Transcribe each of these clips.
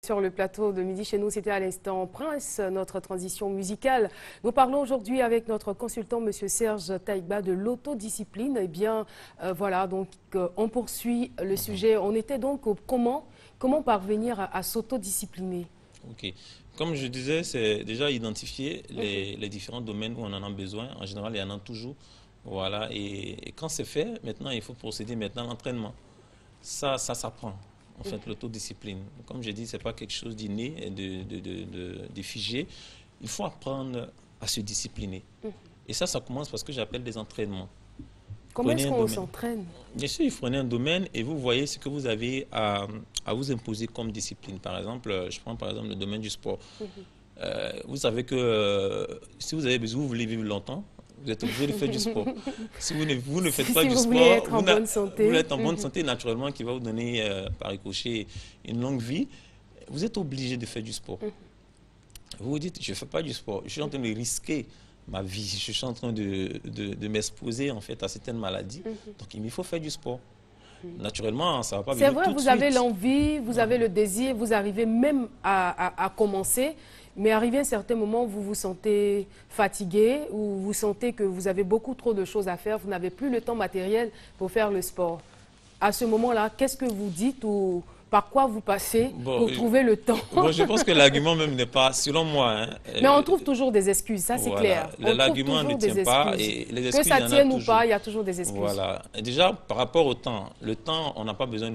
sur le plateau de Midi chez nous. C'était à l'instant Prince, notre transition musicale. Nous parlons aujourd'hui avec notre consultant, M. Serge Taïgba, de l'autodiscipline. Eh bien, voilà, donc on poursuit le sujet. On était donc au comment parvenir à s'autodiscipliner. Ok. Comme je disais, c'est déjà identifier les différents domaines où on en a besoin. En général, il y en a toujours. Voilà. Et quand c'est fait, maintenant, il faut procéder maintenant à l'entraînement. Ça s'apprend. En fait, l'autodiscipline. Comme je dis, ce n'est pas quelque chose d'inné et de figé. Il faut apprendre à se discipliner. Et ça commence par ce que j'appelle des entraînements. Comment est-ce qu'on s'entraîne? Bien sûr, il faut prenez un domaine et vous voyez ce que vous avez à vous imposer comme discipline. Par exemple, je prends par exemple le domaine du sport. Vous savez que si vous avez besoin, vous voulez vivre longtemps, vous êtes obligé de faire du sport. Si vous ne faites pas du sport, vous êtes en bonne santé naturellement, qui va vous donner par ricochet une longue vie. Vous êtes obligé de faire du sport. Vous vous dites, je ne fais pas du sport, je suis en train de risquer ma vie, je suis en train de m'exposer en fait à certaines maladies. Donc il me faut faire du sport. Naturellement, ça ne va pas venir tout de suite. C'est vrai, vous avez l'envie, vous avez le désir, vous arrivez même à commencer, mais arrivé à un certain moment, vous vous sentez fatigué ou vous sentez que vous avez beaucoup trop de choses à faire, vous n'avez plus le temps matériel pour faire le sport. À ce moment-là, qu'est-ce que vous dites ou par quoi vous passez pour trouver le temps? Bon, je pense que l'argument même n'est pas, selon moi... Hein, mais on trouve toujours des excuses, ça c'est clair. L'argument ne tient pas. Et les excuses, que ça tienne ou pas, il y a toujours des excuses. Voilà. Et déjà, par rapport au temps, on n'a pas besoin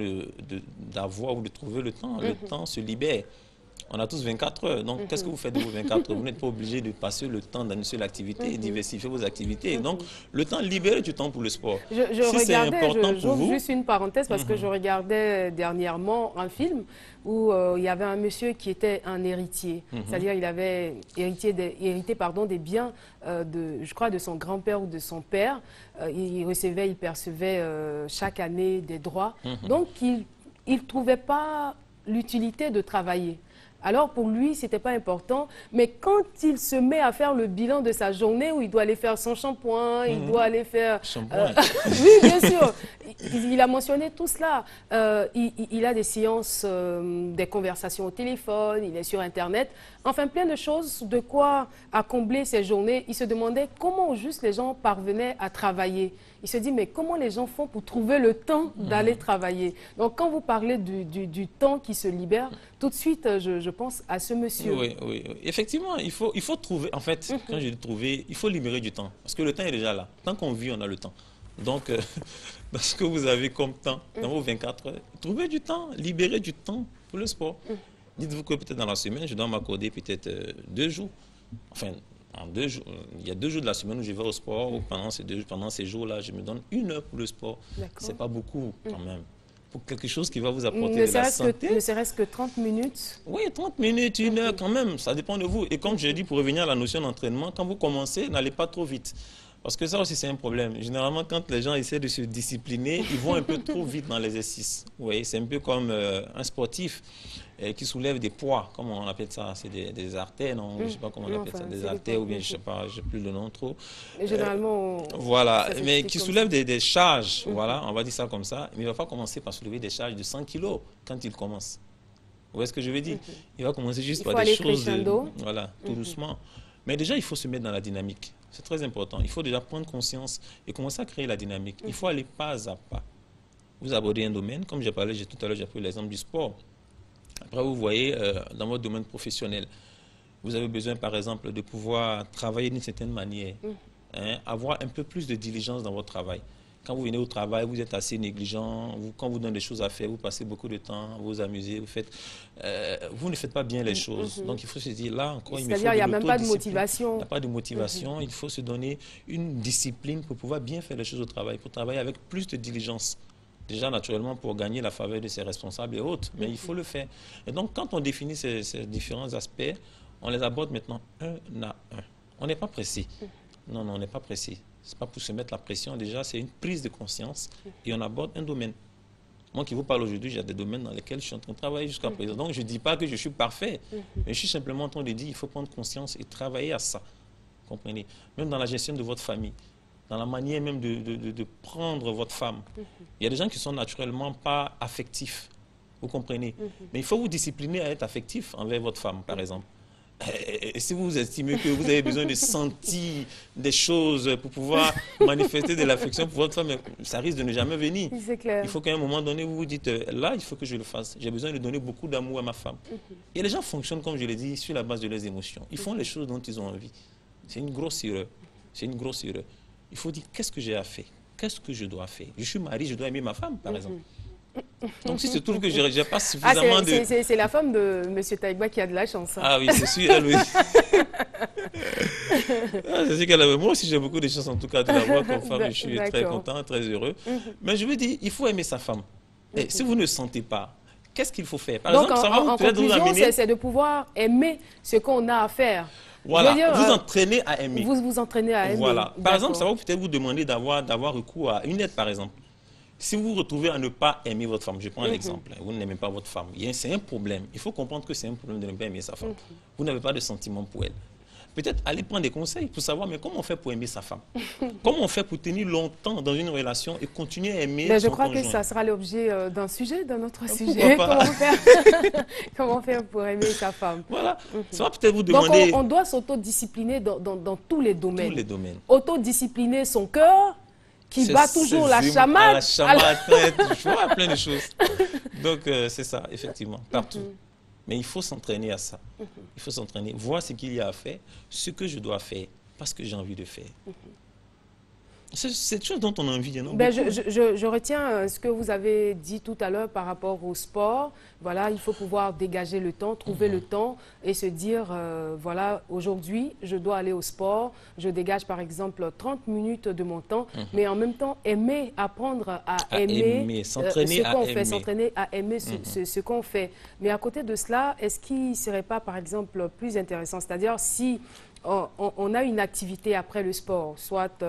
d'avoir ou de trouver le temps. Le temps se libère. On a tous 24 heures. Donc, qu'est-ce que vous faites de vos 24 heures? Vous n'êtes pas obligé de passer le temps dans une seule activité et diversifier vos activités. Donc, le temps, libérez du temps pour le sport. J'ouvre juste une parenthèse parce que je regardais dernièrement un film où il y avait un monsieur qui était un héritier. C'est-à-dire il avait hérité des biens, je crois, de son grand-père ou de son père. Il percevait chaque année des droits. Donc, il ne trouvait pas l'utilité de travailler. Alors pour lui, ce n'était pas important. Mais quand il se met à faire le bilan de sa journée, où il doit aller faire son shampoing, il doit aller faire... oui, bien sûr. Il a mentionné tout cela. Il a des séances, des conversations au téléphone, il est sur Internet. Enfin, plein de choses, de quoi à combler ses journées. Il se demandait comment juste les gens parvenaient à travailler. Il se dit, mais comment les gens font pour trouver le temps d'aller travailler? Donc, quand vous parlez du temps qui se libère, tout de suite, je pense à ce monsieur. Oui. Effectivement, il faut trouver, en fait, quand je dis trouver, il faut libérer du temps. Parce que le temps est déjà là. Tant qu'on vit, on a le temps. Donc, dans ce que vous avez comme temps, dans vos 24 heures, trouvez du temps, libérez du temps pour le sport. Dites-vous que peut-être dans la semaine, je dois m'accorder peut-être 2 jours. Enfin, en 2 jours, il y a 2 jours de la semaine où je vais au sport, ou pendant ces jours-là, je me donne 1 heure pour le sport. Ce n'est pas beaucoup quand même. Pour quelque chose qui va vous apporter de la santé. Ne serait-ce que 30 minutes? Oui, 30 minutes, 1 heure quand même, ça dépend de vous. Et comme je dis, pour revenir à la notion d'entraînement, quand vous commencez, n'allez pas trop vite. Parce que ça aussi, c'est un problème. Généralement, quand les gens essaient de se discipliner, ils vont un peu trop vite dans l'exercice. Vous voyez, c'est un peu comme un sportif qui soulève des poids, comme on appelle ça. C'est des haltères, non? Je ne sais pas comment on appelle ça, des haltères, ou bien je ne sais pas, je n'ai plus le nom trop. Généralement, voilà, mais qui soulève des charges, voilà, on va dire ça comme ça. Mais il ne va pas commencer par soulever des charges de 100 kilos quand il commence. Vous voyez ce que je veux dire? Il va commencer juste par des choses, voilà, tout doucement. Mais déjà, il faut se mettre dans la dynamique. C'est très important. Il faut déjà prendre conscience et commencer à créer la dynamique. Il faut aller pas à pas. Vous abordez un domaine, comme j'ai parlé tout à l'heure, j'ai pris l'exemple du sport. Après, vous voyez, dans votre domaine professionnel, vous avez besoin, par exemple, de pouvoir travailler d'une certaine manière, avoir un peu plus de diligence dans votre travail. Quand vous venez au travail, vous êtes assez négligent. Quand vous donnez des choses à faire, vous passez beaucoup de temps, vous vous amusez, vous ne faites pas bien les choses. Donc il faut se dire, là encore, il me faut c'est-à-dire, il n'y a même pas de motivation. Il n'y a pas de motivation. Il faut se donner une discipline pour pouvoir bien faire les choses au travail, pour travailler avec plus de diligence. Déjà, naturellement, pour gagner la faveur de ses responsables et autres, mais il faut le faire. Et donc, quand on définit ces différents aspects, on les aborde maintenant un à un. On n'est pas pressé. Non, on n'est pas pressé. Ce n'est pas pour se mettre la pression, déjà, c'est une prise de conscience et on aborde un domaine. Moi qui vous parle aujourd'hui, j'ai des domaines dans lesquels je suis en train de travailler jusqu'à présent. Donc, je ne dis pas que je suis parfait, mais je suis simplement en train de dire qu'il faut prendre conscience et travailler à ça. Comprenez? Même dans la gestion de votre famille, dans la manière même de prendre votre femme. Il y a des gens qui sont naturellement pas affectifs. Vous comprenez? Mais il faut vous discipliner à être affectif envers votre femme, par exemple. Et si vous estimez que vous avez besoin de sentir des choses pour pouvoir manifester de l'affection pour votre femme, ça risque de ne jamais venir. C'est clair. Il faut qu'à un moment donné, vous vous dites, là, il faut que je le fasse. J'ai besoin de donner beaucoup d'amour à ma femme. Et les gens fonctionnent, comme je l'ai dit, sur la base de leurs émotions. Ils font les choses dont ils ont envie. C'est une grosse erreur. C'est une grosse erreur. Il faut dire, qu'est-ce que j'ai à faire? Qu'est-ce que je dois faire? Je suis marié, je dois aimer ma femme, par exemple. Donc, si se trouve que je n'ai pas suffisamment de... C'est la femme de M. Taïba qui a de la chance. Hein. Ah oui, c'est sûr, elle, oui. C'est sûr qu'elle avait... Moi aussi, j'ai beaucoup de chance, en tout cas, de la voir comme femme. Je suis très content, très heureux. Mais je veux dire, il faut aimer sa femme. Et si vous ne sentez pas, qu'est-ce qu'il faut faire? Par exemple, ça va vous peut-être vous amener... c'est de pouvoir aimer ce qu'on a à faire. Voilà, dire, vous entraînez à aimer. Vous entraînez à aimer. Voilà. Par exemple, ça va peut-être vous demander d'avoir recours à une aide, par exemple. Si vous vous retrouvez à ne pas aimer votre femme, je prends l'exemple, vous n'aimez pas votre femme, c'est un problème. Il faut comprendre que c'est un problème de ne pas aimer sa femme. Vous n'avez pas de sentiment pour elle. Peut-être aller prendre des conseils pour savoir, mais comment on fait pour aimer sa femme? Comment on fait pour tenir longtemps dans une relation et continuer à aimer son Je crois conjoint? que ça sera l'objet d'un sujet, d'un autre sujet. Comment faire pour aimer sa femme? Voilà. Ça va peut-être vous demander... Donc on doit s'autodiscipliner dans tous les domaines. Tous les domaines. Autodiscipliner son cœur, qui bat toujours la chamade. La chamade, plein de choses. Donc, c'est ça, effectivement, partout. Mais il faut s'entraîner à ça. Il faut s'entraîner, voir ce qu'il y a à faire, ce que je dois faire, parce que j'ai envie de faire. C'est des choses dont on a envie. Je retiens ce que vous avez dit tout à l'heure par rapport au sport. Voilà, il faut pouvoir dégager le temps, trouver le temps et se dire, voilà, aujourd'hui, je dois aller au sport. Je dégage par exemple 30 minutes de mon temps, mais en même temps, aimer, apprendre à aimer s'entraîner ce qu'on fait, s'entraîner à aimer ce qu'on fait. Mais à côté de cela, est-ce qu'il ne serait pas, par exemple, plus intéressant? C'est-à-dire, si on a une activité après le sport, soit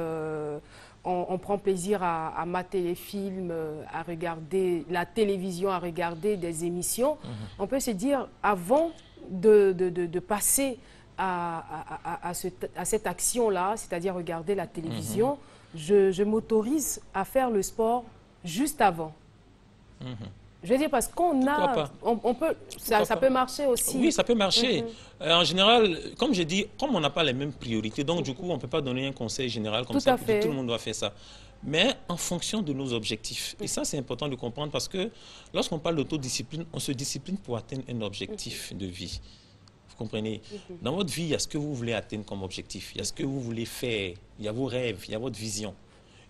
on prend plaisir à mater les films, à regarder la télévision, à regarder des émissions, on peut se dire, avant de passer à cette action-là, c'est-à-dire regarder la télévision, je m'autorise à faire le sport juste avant. Je veux dire, parce qu'on a... Ça peut marcher aussi. Oui, ça peut marcher. En général, comme je dis, comme on n'a pas les mêmes priorités, donc du coup, on ne peut pas donner un conseil général comme ça, pour dire tout le monde doit faire ça. Mais en fonction de nos objectifs. Et ça, c'est important de comprendre parce que lorsqu'on parle d'autodiscipline, on se discipline pour atteindre un objectif de vie. Vous comprenez? Dans votre vie, il y a ce que vous voulez atteindre comme objectif. Il y a ce que vous voulez faire. Il y a vos rêves, il y a votre vision.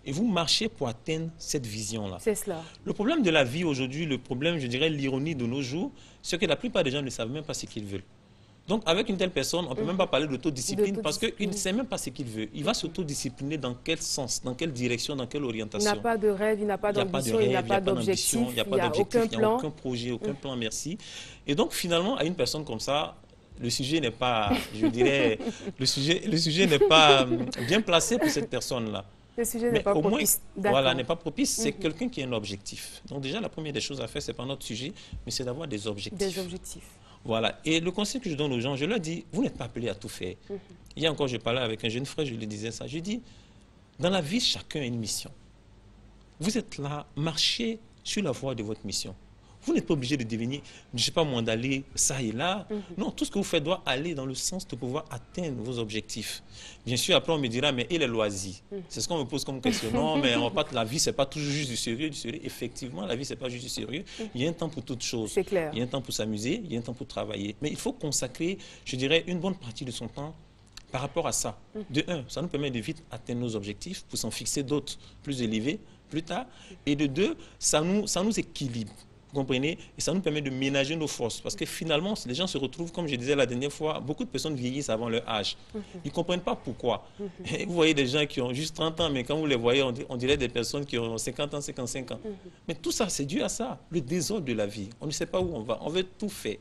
Et vous marchez pour atteindre cette vision-là. C'est cela. Le problème de la vie aujourd'hui, le problème, je dirais, l'ironie de nos jours, c'est que la plupart des gens ne savent même pas ce qu'ils veulent. Donc, avec une telle personne, on ne peut même pas parler d'autodiscipline parce qu'il ne sait même pas ce qu'il veut. Il va s'autodiscipliner dans quel sens, dans quelle direction, dans quelle orientation. Il n'a pas de rêve, il n'a pas d'ambition, il n'a pas d'objectif, il n'y a aucun projet, aucun plan, merci. Et donc, finalement, à une personne comme ça, le sujet n'est pas, je dirais, le sujet n'est pas bien placé pour cette personne-là. Le sujet n'est pas propice. Voilà, n'est pas propice. C'est quelqu'un qui a un objectif. Donc déjà, la première des choses à faire, ce n'est pas notre sujet, mais c'est d'avoir des objectifs. Des objectifs. Voilà. Et le conseil que je donne aux gens, je leur dis, vous n'êtes pas appelés à tout faire. Hier encore, je parlais avec un jeune frère, je lui disais ça. Je lui dis, dans la vie, chacun a une mission. Vous êtes là, marchez sur la voie de votre mission. Vous n'êtes pas obligé de devenir, je ne sais pas moi, d'aller ça et là. Non, tout ce que vous faites doit aller dans le sens de pouvoir atteindre vos objectifs. Bien sûr, après on me dira, mais et les loisirs? C'est ce qu'on me pose comme question. Non, mais la vie, ce n'est pas toujours juste du sérieux, Effectivement, la vie, ce n'est pas juste du sérieux. Il y a un temps pour toutes choses. C'est clair. Il y a un temps pour s'amuser, il y a un temps pour travailler. Mais il faut consacrer, je dirais, une bonne partie de son temps par rapport à ça. De un, ça nous permet de vite atteindre nos objectifs pour s'en fixer d'autres plus élevés plus tard. Et de deux, ça nous équilibre. Vous comprenez? Et ça nous permet de ménager nos forces. Parce que finalement, les gens se retrouvent, comme je disais la dernière fois, beaucoup de personnes vieillissent avant leur âge. Ils ne comprennent pas pourquoi. Et vous voyez des gens qui ont juste 30 ans, mais quand vous les voyez, on dirait des personnes qui ont 50 ans, 55 ans. Mais tout ça, c'est dû à ça, le désordre de la vie. On ne sait pas où on va, on veut tout faire.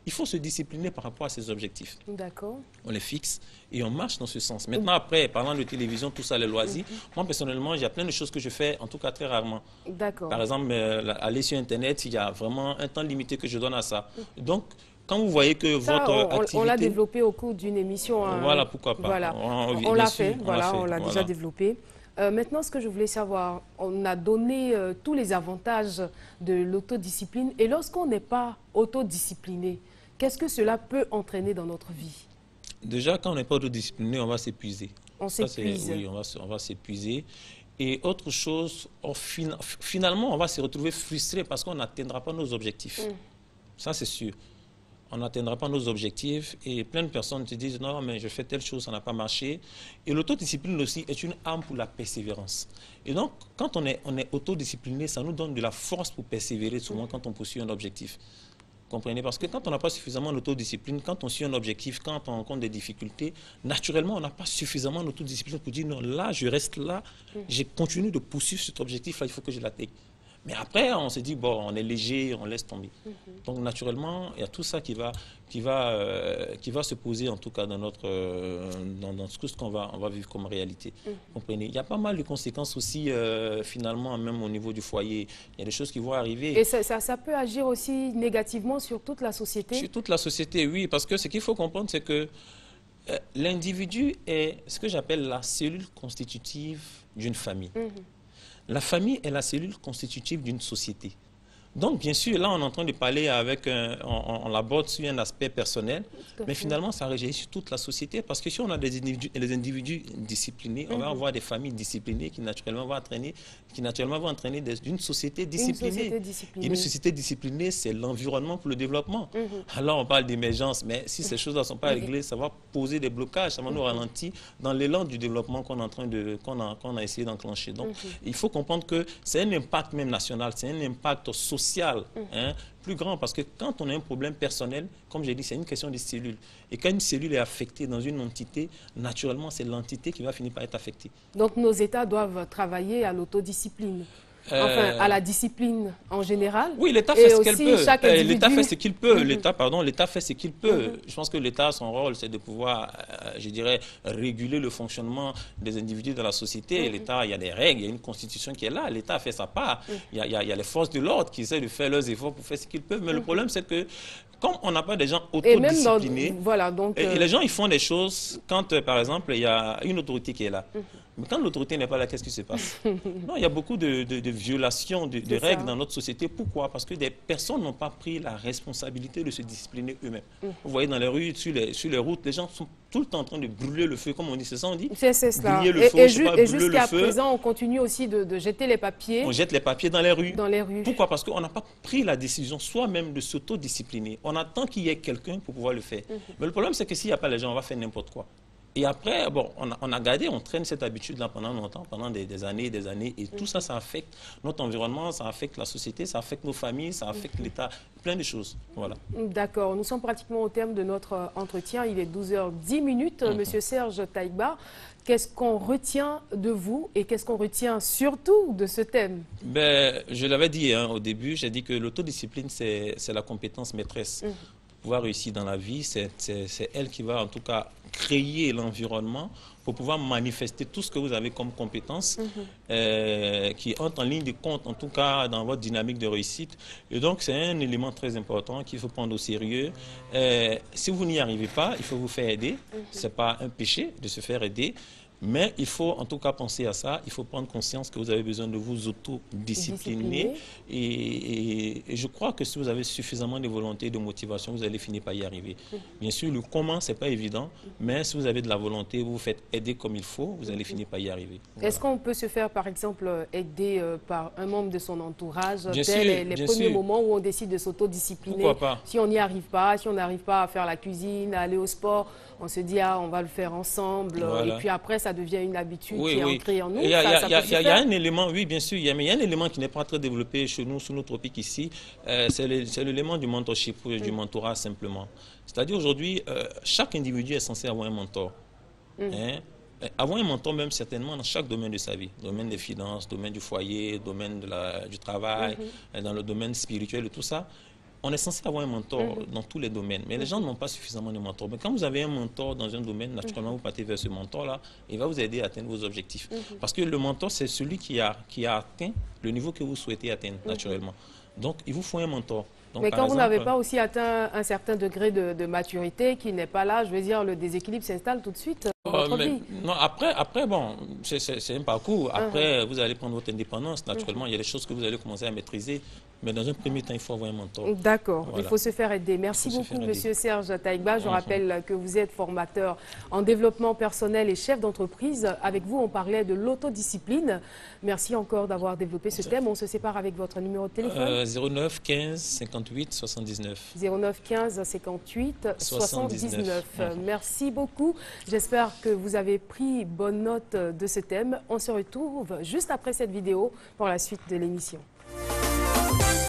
Il faut se discipliner par rapport à ses objectifs. D'accord. On les fixe et on marche dans ce sens. Maintenant, après, parlant de télévision, tout ça, les loisirs, moi, personnellement, il y a plein de choses que je fais, en tout cas très rarement. D'accord. Par exemple, aller sur Internet, il y a vraiment un temps limité que je donne à ça. Donc, quand vous voyez que votre activité... On l'a développé au cours d'une émission. Voilà, pourquoi pas. Voilà. On l'a fait, voilà, on l'a déjà développé. Maintenant, ce que je voulais savoir, on a donné tous les avantages de l'autodiscipline. Et lorsqu'on n'est pas autodiscipliné, qu'est-ce que cela peut entraîner dans notre vie? Déjà, quand on n'est pas autodiscipliné, on va s'épuiser. On s'épuise. Oui, on va s'épuiser. Et autre chose, finalement, on va se retrouver frustré parce qu'on n'atteindra pas nos objectifs. Ça, c'est sûr. On n'atteindra pas nos objectifs et plein de personnes te disent « Non, mais je fais telle chose, ça n'a pas marché ». Et l'autodiscipline aussi est une arme pour la persévérance. Et donc, quand on est autodiscipliné, ça nous donne de la force pour persévérer souvent quand on poursuit un objectif. Comprenez? Parce que quand on n'a pas suffisamment d'autodiscipline, quand on suit un objectif, quand on rencontre des difficultés, naturellement, on n'a pas suffisamment d'autodiscipline pour dire « Non, là, je reste là, je continue de poursuivre cet objectif-là, il faut que je l'atteigne ». Mais après, on se dit, bon, on est léger, on laisse tomber. Donc, naturellement, il y a tout ça qui va se poser, en tout cas, dans ce qu'on va vivre comme réalité. Comprenez? Il y a pas mal de conséquences aussi, finalement, même au niveau du foyer. Il y a des choses qui vont arriver. Et ça peut agir aussi négativement sur toute la société? Sur toute la société, oui. Parce que ce qu'il faut comprendre, c'est que l'individu est ce que j'appelle la cellule constitutive d'une famille. La famille est la cellule constitutive d'une société. Donc, bien sûr, là, on est en train de parler avec, on l'aborde sur un aspect personnel, mais finalement, ça réagit sur toute la société, parce que si on a des individus disciplinés, on va avoir des familles disciplinées qui naturellement vont entraîner d'une société disciplinée. Une société disciplinée, c'est l'environnement pour le développement. Alors, on parle d'émergence, mais si ces choses-là ne sont pas réglées, ça va poser des blocages, ça va nous ralentir dans l'élan du développement qu'on a essayé d'enclencher. Donc, il faut comprendre que c'est un impact même national, c'est un impact social, plus grand, parce que quand on a un problème personnel, comme j'ai dit, c'est une question de cellules. Et quand une cellule est affectée dans une entité, naturellement, c'est l'entité qui va finir par être affectée. Donc nos États doivent travailler à l'autodiscipline. Enfin, à la discipline en général. Oui, l'État fait ce qu'il peut. L'État fait ce qu'il peut. L'État fait ce qu'il peut. Je pense que l'État, son rôle, c'est de pouvoir, je dirais, réguler le fonctionnement des individus dans la société. L'État, il y a des règles, il y a une constitution qui est là. L'État fait sa part. Il y a les forces de l'ordre qui essaient de faire leurs efforts pour faire ce qu'ils peuvent. Mais le problème, c'est que comme on n'a pas des gens autodisciplinés, et les gens, ils font des choses quand, par exemple, il y a une autorité qui est là. Mais quand l'autorité n'est pas là, qu'est-ce qui se passe? Non, il y a beaucoup de violations de règles dans notre société. Pourquoi? Parce que des personnes n'ont pas pris la responsabilité de se discipliner eux-mêmes. Vous voyez, dans les rues, sur les routes, les gens sont tout le temps en train de brûler le feu, comme on dit. C'est ça, on dit? C'est cela. Brûler le feu, et jusqu'à présent, on continue aussi de jeter les papiers. On jette les papiers dans les rues. Dans les rues. Pourquoi? Parce qu'on n'a pas pris la décision soi-même de s'autodiscipliner. On attend qu'il y ait quelqu'un pour pouvoir le faire. Mais le problème, c'est que s'il n'y a pas les gens, on va faire n'importe quoi. Et après, bon, on traîne cette habitude-là pendant longtemps, pendant des années, et tout ça, ça affecte notre environnement, ça affecte la société, ça affecte nos familles, ça affecte l'État, plein de choses. Voilà. D'accord. Nous sommes pratiquement au terme de notre entretien. Il est 12h10. Monsieur Serge Taïgba, qu'est-ce qu'on retient de vous et qu'est-ce qu'on retient surtout de ce thème? Je l'avais dit au début, j'ai dit que l'autodiscipline, c'est la compétence maîtresse. Pouvoir réussir dans la vie, c'est elle qui va en tout cas créer l'environnement pour pouvoir manifester tout ce que vous avez comme compétences qui entrent en ligne de compte, en tout cas dans votre dynamique de réussite. Et donc, c'est un élément très important qu'il faut prendre au sérieux. Si vous n'y arrivez pas, il faut vous faire aider. Ce n'est pas un péché de se faire aider. Mais il faut en tout cas penser à ça, il faut prendre conscience que vous avez besoin de vous autodiscipliner. Et je crois que si vous avez suffisamment de volonté et de motivation, vous allez finir par y arriver. Bien sûr, le comment, ce n'est pas évident, mais si vous avez de la volonté, vous vous faites aider comme il faut, vous allez finir par y arriver. Voilà. Est-ce qu'on peut se faire, par exemple, aider par un membre de son entourage dès les premiers moments où on décide de s'autodiscipliner? Pourquoi pas? Si on n'y arrive pas, si on n'arrive pas à faire la cuisine, à aller au sport, on se dit, on va le faire ensemble, voilà. Et puis après, ça devient une habitude qui est ancrée en nous. Il y a un élément, oui, bien sûr, mais il y a un élément qui n'est pas très développé chez nous, sous nos tropiques ici, c'est l'élément du mentorship, du mentorat simplement. C'est-à-dire aujourd'hui, chaque individu est censé avoir un mentor. Avoir un mentor même certainement dans chaque domaine de sa vie, domaine des finances, domaine du foyer, domaine du travail, dans le domaine spirituel et tout ça. On est censé avoir un mentor dans tous les domaines, mais les gens n'ont pas suffisamment de mentors. Mais quand vous avez un mentor dans un domaine, naturellement, vous partez vers ce mentor-là, il va vous aider à atteindre vos objectifs. Parce que le mentor, c'est celui qui a atteint le niveau que vous souhaitez atteindre, naturellement. Donc, il vous faut un mentor. Donc, mais quand vous n'avez pas aussi atteint un certain degré de maturité, qui n'est pas là, je veux dire, le déséquilibre s'installe tout de suite. votre vie. Non, après bon, c'est un parcours. Après, vous allez prendre votre indépendance. Naturellement, il y a des choses que vous allez commencer à maîtriser. Mais dans un premier temps, il faut avoir un mentor. D'accord, voilà. Il faut se faire aider. Merci beaucoup, Monsieur Serge Taïgba. Je rappelle que vous êtes formateur en développement personnel et chef d'entreprise. Avec vous, on parlait de l'autodiscipline. Merci encore d'avoir développé ce thème. On se sépare avec votre numéro de téléphone. 09 15 58 79. 09 15 58 79. Merci beaucoup. J'espère que vous avez pris bonne note de ce thème. On se retrouve juste après cette vidéo pour la suite de l'émission.